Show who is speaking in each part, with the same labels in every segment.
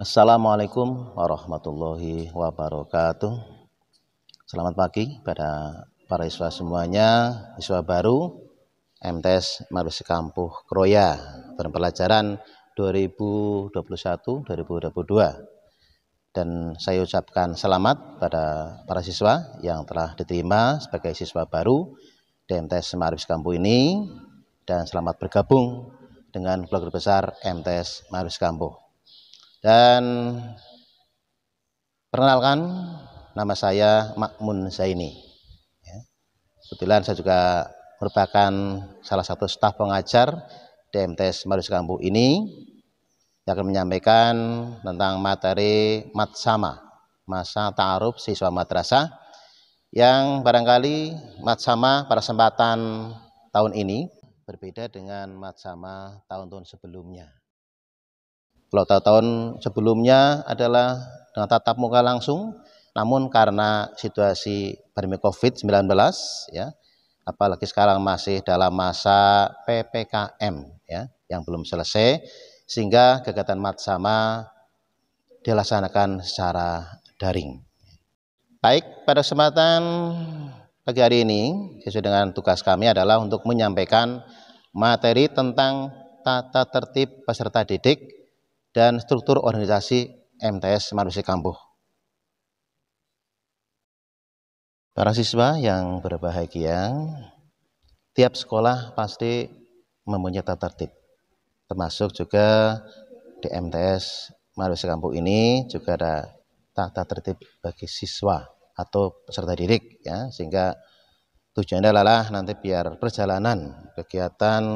Speaker 1: Assalamualaikum warahmatullahi wabarakatuh. Selamat pagi pada para siswa semuanya, siswa baru MTS Marwis Kampuh Kroya pelajaran 2021-2022. Dan saya ucapkan selamat pada para siswa yang telah diterima sebagai siswa baru di MTS Marwis Kampuh ini, dan selamat bergabung dengan keluarga besar MTS Marwis Kampuh. Dan perkenalkan, nama saya Makmun Zaini. Kebetulan saya juga merupakan salah satu staf pengajar di MTS Marwis Kampuh ini yang akan menyampaikan tentang materi Matsama, masa ta'aruf siswa madrasah, yang barangkali Matsama pada kesempatan tahun ini berbeda dengan Matsama tahun-tahun sebelumnya. Kalau tahun sebelumnya adalah dengan tatap muka langsung, namun karena situasi pandemi COVID-19 ya, apalagi sekarang masih dalam masa PPKM ya, yang belum selesai, sehingga kegiatan Matsama dilaksanakan secara daring. Baik, pada kesempatan pagi hari ini sesuai dengan tugas kami adalah untuk menyampaikan materi tentang tata tertib peserta didik dan struktur organisasi MTS Marwis Kampuh. Para siswa yang berbahagia, tiap sekolah pasti mempunyai tata tertib, termasuk juga di MTS Marwis Kampuh ini juga ada tata tertib bagi siswa atau peserta didik ya, sehingga tujuannya adalah nanti biar perjalanan kegiatan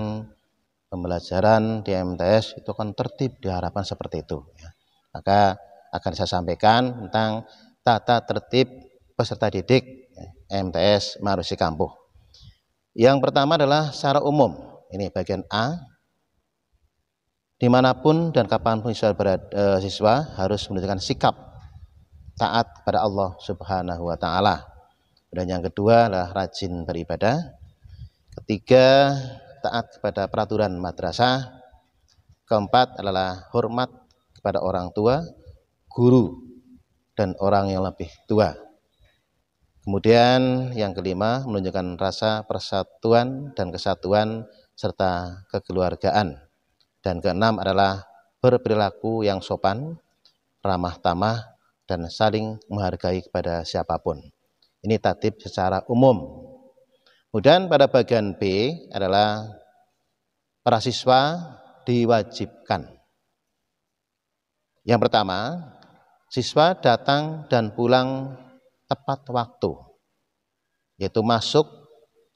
Speaker 1: pembelajaran di MTS itu kan tertib, diharapkan seperti itu ya. Maka akan saya sampaikan tentang tata tertib peserta didik MTS Marwis Kampuh. Yang pertama adalah secara umum, ini bagian A, dimanapun dan kapanpun siswa harus menunjukkan sikap taat kepada Allah Subhanahu wa Ta'ala. Dan yang kedua adalah rajin beribadah. Ketiga, taat kepada peraturan madrasah. Keempat adalah hormat kepada orang tua, guru, dan orang yang lebih tua. Kemudian yang kelima, menunjukkan rasa persatuan dan kesatuan serta kekeluargaan. Dan keenam adalah berperilaku yang sopan, ramah tamah, dan saling menghargai kepada siapapun. Ini tatib secara umum. Kemudian pada bagian B adalah para siswa diwajibkan. Yang pertama, siswa datang dan pulang tepat waktu, yaitu masuk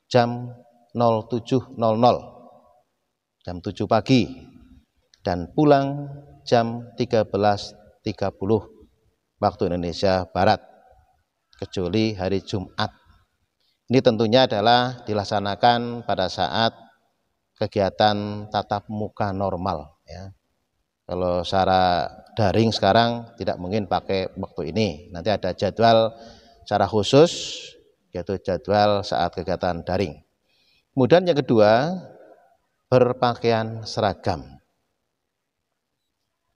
Speaker 1: jam 07.00, jam 7 pagi, dan pulang jam 13.30 waktu Indonesia Barat, kecuali hari Jumat. Ini tentunya adalah dilaksanakan pada saat kegiatan tatap muka normal ya. Kalau secara daring sekarang tidak mungkin pakai waktu ini. Nanti ada jadwal secara khusus, yaitu jadwal saat kegiatan daring. Kemudian yang kedua, berpakaian seragam.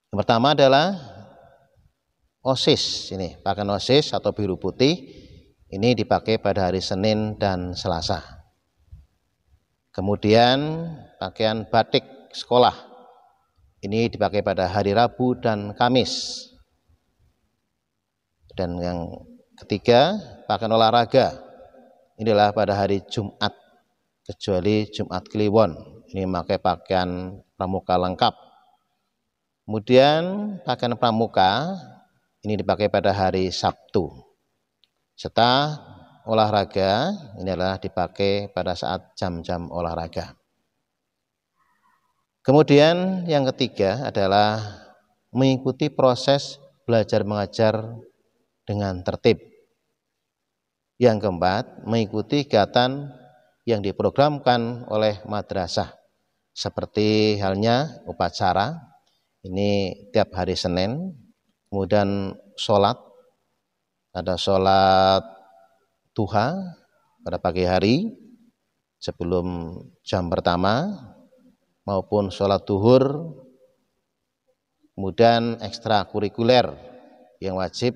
Speaker 1: Yang pertama adalah OSIS, ini pakaian OSIS atau biru putih. Ini dipakai pada hari Senin dan Selasa. Kemudian pakaian batik sekolah, ini dipakai pada hari Rabu dan Kamis. Dan yang ketiga, pakaian olahraga, inilah pada hari Jumat, kecuali Jumat Kliwon, ini memakai pakaian pramuka lengkap. Kemudian pakaian pramuka ini dipakai pada hari Sabtu. Serta olahraga ini adalah dipakai pada saat jam-jam olahraga. Kemudian yang ketiga adalah mengikuti proses belajar mengajar dengan tertib. Yang keempat, mengikuti kegiatan yang diprogramkan oleh madrasah, seperti halnya upacara, ini tiap hari Senin, kemudian sholat, ada sholat duha pada pagi hari sebelum jam pertama, maupun sholat duhur kemudian ekstrakurikuler yang wajib,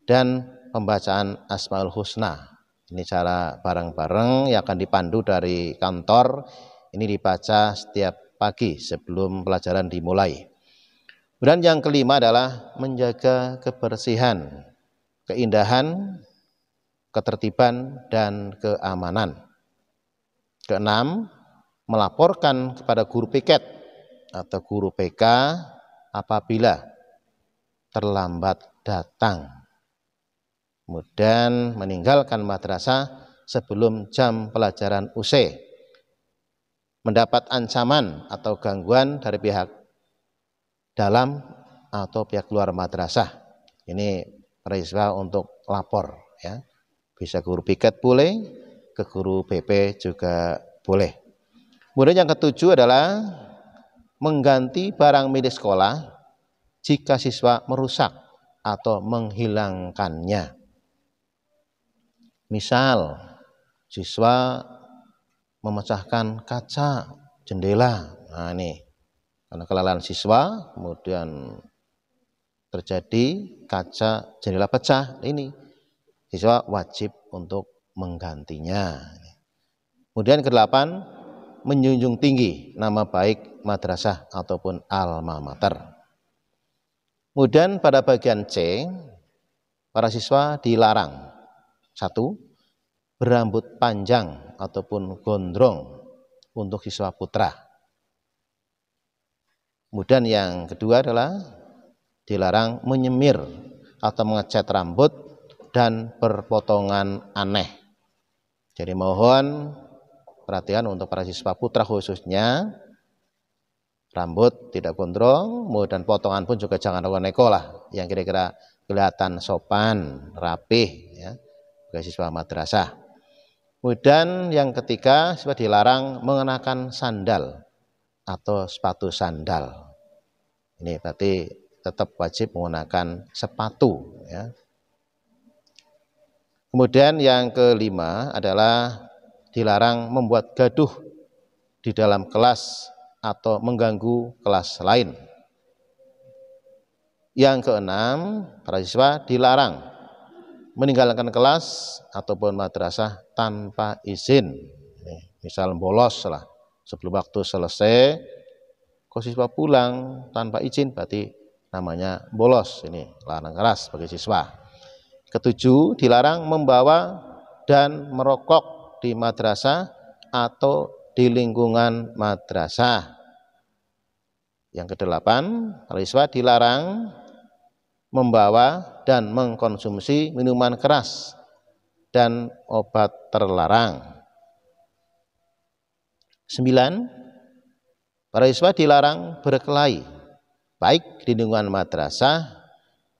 Speaker 1: dan pembacaan Asmaul Husna. Ini cara bareng-bareng yang akan dipandu dari kantor. Ini dibaca setiap pagi sebelum pelajaran dimulai. Kemudian yang kelima adalah menjaga kebersihan, keindahan, ketertiban, dan keamanan. Keenam, melaporkan kepada guru piket atau guru PK apabila terlambat datang. Kemudian meninggalkan madrasah sebelum jam pelajaran usai. Mendapat ancaman atau gangguan dari pihak dalam atau pihak luar madrasah. Ini peristiwa untuk lapor ya. Bisa guru piket boleh, ke guru BP juga boleh. Kemudian yang ketujuh adalah mengganti barang milik sekolah jika siswa merusak atau menghilangkannya. Misal siswa memecahkan kaca jendela, nah ini karena kelalaian siswa kemudian terjadi kaca jendela pecah, ini siswa wajib untuk menggantinya. Kemudian kedelapan, menjunjung tinggi nama baik madrasah ataupun alma mater. Kemudian pada bagian C, para siswa dilarang: 1. Berambut panjang ataupun gondrong untuk siswa putra. Kemudian yang kedua adalah dilarang menyemir atau mengecat rambut dan berpotongan aneh. Jadi mohon perhatian untuk para siswa putra khususnya, rambut tidak gondrong, dan potongan pun juga jangan neko-neko lah, yang kira-kira kelihatan sopan, rapih ya, bagi siswa madrasah. Kemudian yang ketiga, siswa dilarang mengenakan sandal atau sepatu sandal. Ini berarti tetap wajib menggunakan sepatu ya. Kemudian yang kelima adalah dilarang membuat gaduh di dalam kelas atau mengganggu kelas lain. Yang keenam, para siswa dilarang meninggalkan kelas ataupun madrasah tanpa izin. Misal bolos lah, sebelum waktu selesai, kok siswa pulang tanpa izin, berarti namanya bolos. Ini larang keras bagi siswa. Ketujuh, dilarang membawa dan merokok di madrasah atau di lingkungan madrasah. Yang kedelapan, para siswa dilarang membawa dan mengkonsumsi minuman keras dan obat terlarang. 9, para siswa dilarang berkelahi baik di lingkungan madrasah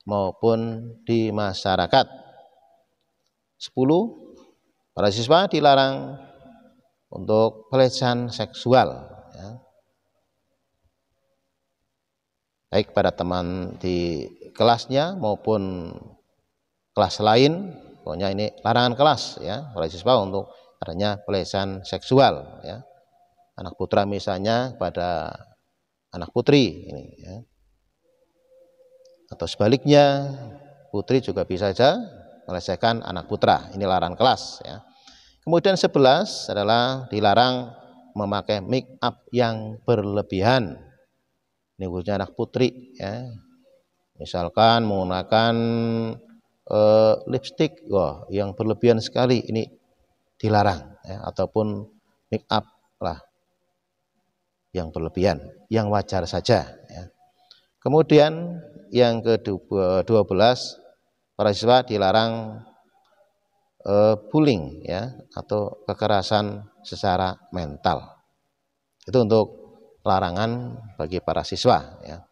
Speaker 1: maupun di masyarakat. 10, para siswa dilarang untuk pelecehan seksual ya, baik pada teman di kelasnya maupun kelas lain. Pokoknya ini larangan kelas ya, para siswa untuk adanya pelecehan seksual ya. Anak putra misalnya pada anak putri ini ya. Atau sebaliknya, putri juga bisa saja melecehkan anak putra. Ini larangan kelas ya. Kemudian 11 adalah dilarang memakai make up yang berlebihan. Ini khususnya anak putri ya. Misalkan menggunakan lipstik yang berlebihan sekali, ini dilarang ya. Ataupun make up lah yang berlebihan, yang wajar saja ya. Kemudian yang ke-12, para siswa dilarang bullying ya, atau kekerasan secara mental. Itu untuk larangan bagi para siswa ya.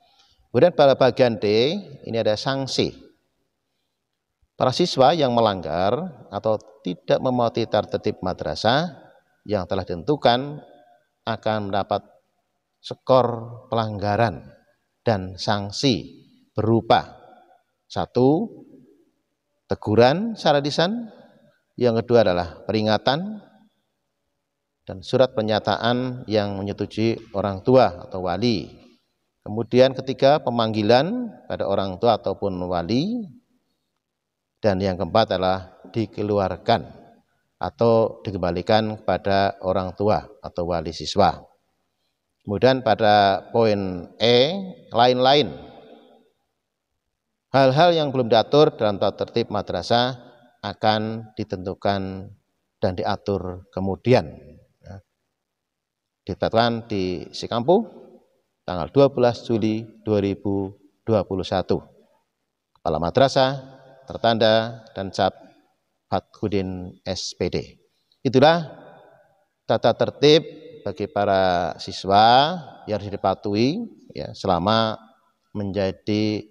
Speaker 1: Kemudian pada bagian D, ini ada sanksi. Para siswa yang melanggar atau tidak mematuhi tertib madrasah yang telah ditentukan akan mendapat skor pelanggaran dan sanksi berupa 1, teguran secara lisan, yang kedua adalah peringatan dan surat pernyataan yang menyetujui orang tua atau wali, Kemudian ketiga, pemanggilan pada orang tua ataupun wali. Dan yang keempat adalah dikeluarkan atau dikembalikan kepada orang tua atau wali siswa. Kemudian pada poin E, lain-lain. Hal-hal yang belum diatur dalam tata tertib madrasah akan ditentukan dan diatur kemudian. Ditetapkan di Sikampu tanggal 12 Juli 2021. Kepala Madrasah tertanda dan cap Fathudin SPD. Itulah tata tertib bagi para siswa yang harus dipatuhi ya, selama menjadi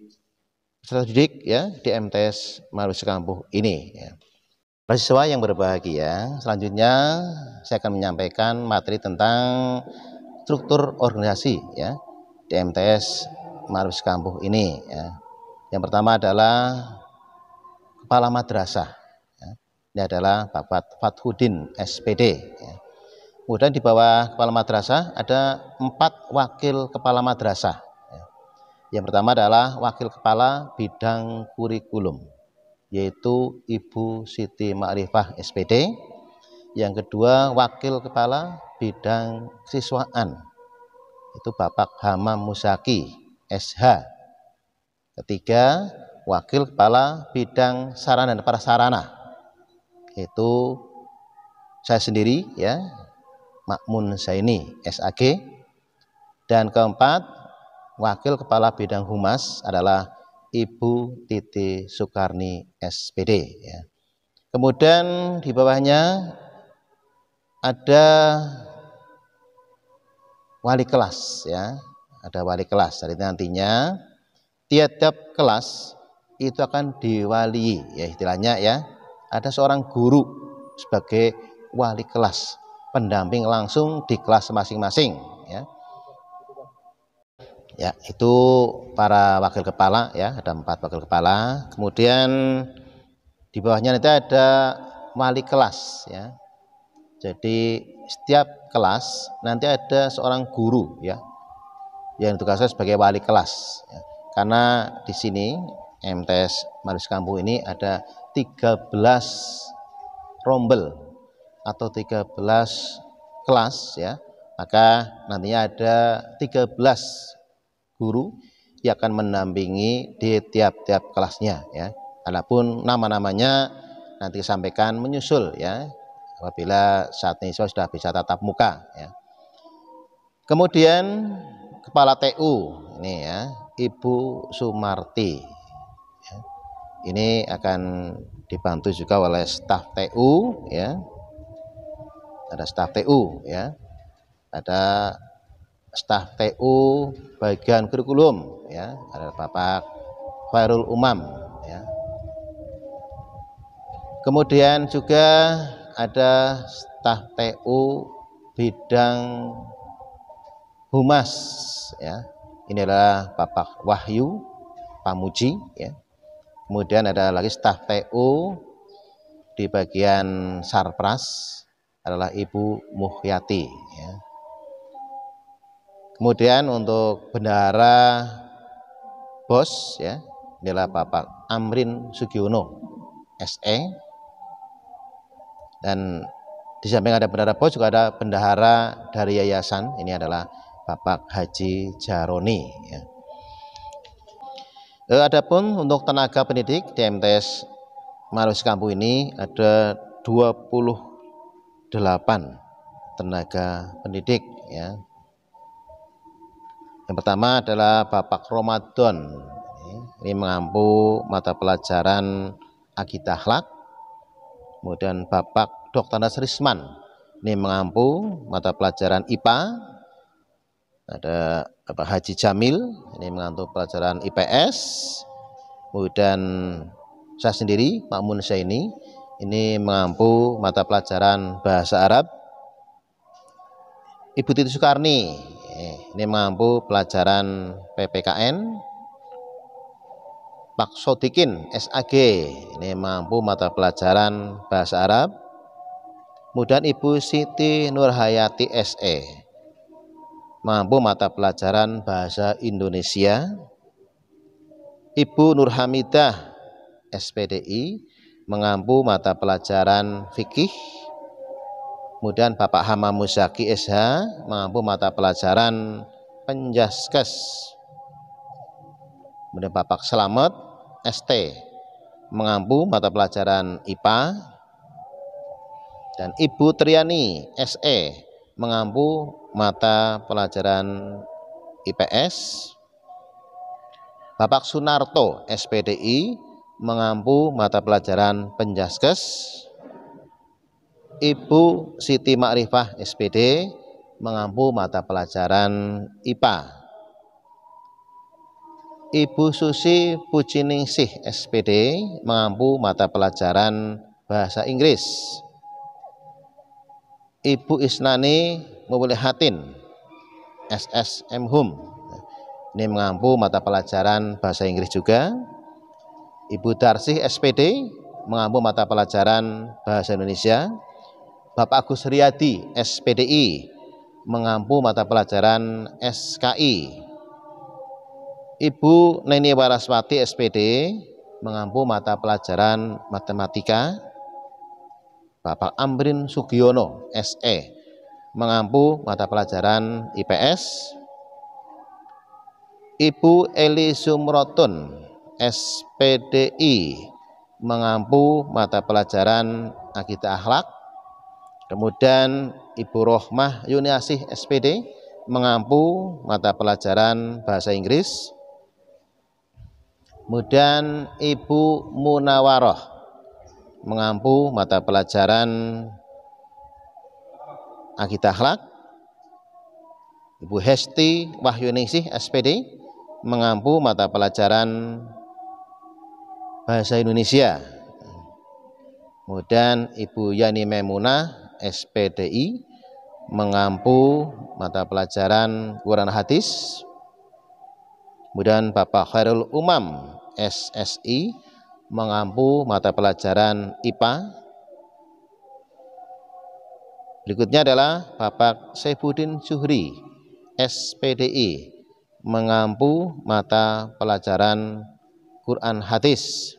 Speaker 1: peserta didik ya, di MTS Marzuki Kampuh ini ya. Para siswa yang berbahagia, selanjutnya saya akan menyampaikan materi tentang struktur organisasi ya di MTS Marzuki Kampuh ini ya. Yang pertama adalah kepala madrasah ya. Ini adalah Bapak Fathudin SPD ya. Kemudian di bawah kepala madrasah ada 4 wakil kepala madrasah ya. Yang pertama adalah wakil kepala bidang kurikulum, yaitu Ibu Siti Ma'rifah SPD. Yang kedua, wakil kepala bidang siswaan, itu Bapak Hamam Musaki SH. Ketiga, wakil kepala bidang sarana dan prasarana, yaitu saya sendiri ya, Makmun Zaini SAG. Dan keempat, wakil kepala bidang humas adalah Ibu Titi Sukarni SPD ya. Kemudian di bawahnya ada wali kelas ya, ada wali kelas. Jadi nantinya tiap-tiap kelas itu akan diwali ya, istilahnya ya, ada seorang guru sebagai wali kelas, pendamping langsung di kelas masing-masing ya. Ya, itu para wakil kepala ya, ada 4 wakil kepala. Kemudian di bawahnya nanti ada wali kelas ya. Jadi setiap kelas nanti ada seorang guru ya, yang tugasnya sebagai wali kelas ya. Karena di sini MTS Marzuki Kampuh ini ada 13 rombel atau 13 kelas ya, maka nantinya ada 13 guru yang akan mendampingi di tiap-tiap kelasnya ya. Adapun nama-namanya nanti sampaikan menyusul ya, apabila saat ini sudah bisa tatap muka ya. Kemudian kepala TU ini ya, Ibu Sumarti ya. Ini akan dibantu juga oleh staf TU ya. Ada staf TU ya. Ada staf TU bagian kurikulum ya, ada Bapak Khairul Umam ya. Kemudian juga ada staf TU bidang humas ya. Ini adalah Bapak Wahyu Pamuji ya. Kemudian ada lagi staf TU di bagian Sarpras adalah Ibu Muhyati ya. Kemudian untuk bendahara BOS ya, inilah Bapak Amrin Sugiono SE. Dan di samping ada bendahara BOS juga ada bendahara dari yayasan, ini adalah Bapak Haji Jaroni ya. Adapun untuk tenaga pendidik di MTS Marzuki Kampuh ini ada 28 tenaga pendidik ya. Yang pertama adalah Bapak Ramadan, ini mengampu mata pelajaran akidah akhlak. Kemudian Bapak Dr. Nasrisman, ini mengampu mata pelajaran IPA. Ada Bapak Haji Jamil, ini mengampu pelajaran IPS. Kemudian saya sendiri, Makmun Zaini, ini mengampu mata pelajaran bahasa Arab. Ibu Titi Sukarni, ini mengampu pelajaran PPKN. Pak Sodikin SAG, ini mampu mata pelajaran bahasa Arab. Kemudian Ibu Siti Nurhayati SE, mengampu mata pelajaran bahasa Indonesia. Ibu Nurhamidah SPDI mengampu mata pelajaran fikih. Kemudian Bapak Hama Muzaki SH mengampu mata pelajaran penjaskes. Kemudian Bapak Selamet ST mengampu mata pelajaran IPA. Dan Ibu Triani SE mengampu mata pelajaran IPS. Bapak Sunarto SPDI mengampu mata pelajaran penjaskes. Ibu Siti Makrifah SPD mengampu mata pelajaran IPA. Ibu Susi Pujiningsih SPD mengampu mata pelajaran bahasa Inggris. Ibu Isnani Muwalihatin SSM Hum ini mengampu mata pelajaran bahasa Inggris juga. Ibu Darsih SPD mengampu mata pelajaran bahasa Indonesia. Bapak Agus Riyadi SPDI mengampu mata pelajaran SKI. Ibu Neni Waraswati SPD mengampu mata pelajaran matematika. Bapak Amrin Sugiono SE mengampu mata pelajaran IPS. Ibu Eli Sumrotun SPDI mengampu mata pelajaran akidah akhlak. Kemudian Ibu Rohmah Yuniasih SPD mengampu mata pelajaran bahasa Inggris. Kemudian Ibu Munawaroh mengampu mata pelajaran akidah akhlak. Ibu Hesti Wahyuningsih SPD mengampu mata pelajaran bahasa Indonesia. Kemudian Ibu Yani Memunah SPDI mengampu mata pelajaran Quran Hadis. Kemudian Bapak Khairul Umam SSI mengampu mata pelajaran IPA. Berikutnya adalah Bapak Saifuddin Zuhri SPDI mengampu mata pelajaran Quran Hadis.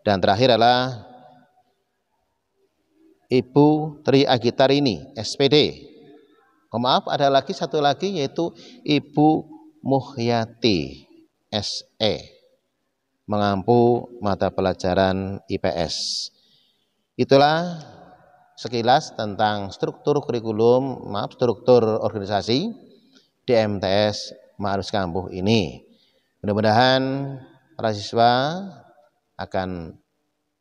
Speaker 1: Dan terakhir adalah Ibu Tri Agitarini SPD. Maaf, ada lagi satu lagi yaitu Ibu Muhyati SE mengampu mata pelajaran IPS. Itulah sekilas tentang struktur kurikulum, struktur organisasi di MTS Ma'arif Kambuh ini. Mudah-mudahan para siswa akan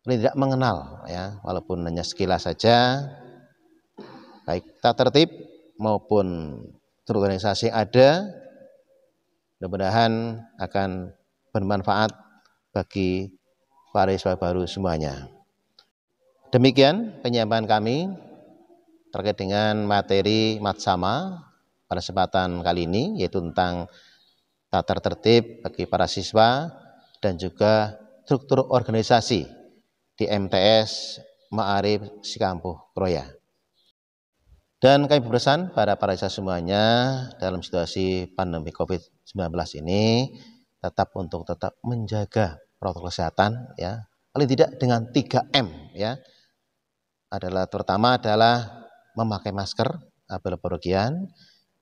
Speaker 1: tidak mengenal ya, walaupun hanya sekilas saja, baik tata tertib maupun struktur organisasi ada. Mudah-mudahan akan bermanfaat bagi para siswa baru semuanya. Demikian penyampaian kami terkait dengan materi Matsama pada kesempatan kali ini, yaitu tentang tata tertib bagi para siswa dan juga struktur organisasi di MTS Ma'arif Sikampuh Kroya. Dan kami berpesan pada para siswa semuanya dalam situasi pandemi COVID-19 ini tetap menjaga protokol kesehatan ya, paling tidak dengan 3M ya. Pertama adalah memakai masker apabila bepergian,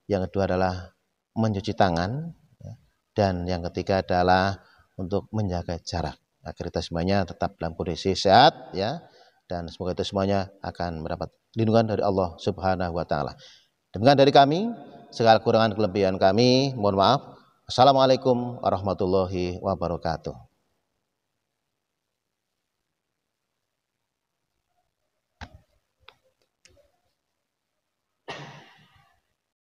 Speaker 1: yang kedua adalah mencuci tangan, ya, dan yang ketiga adalah untuk menjaga jarak agar kita semuanya tetap dalam kondisi sehat ya, dan semoga itu semuanya akan mendapat lindungan dari Allah Subhanahu wa taala. Demikian dari kami, segala kurangan kelebihan kami mohon maaf. Assalamualaikum warahmatullahi wabarakatuh.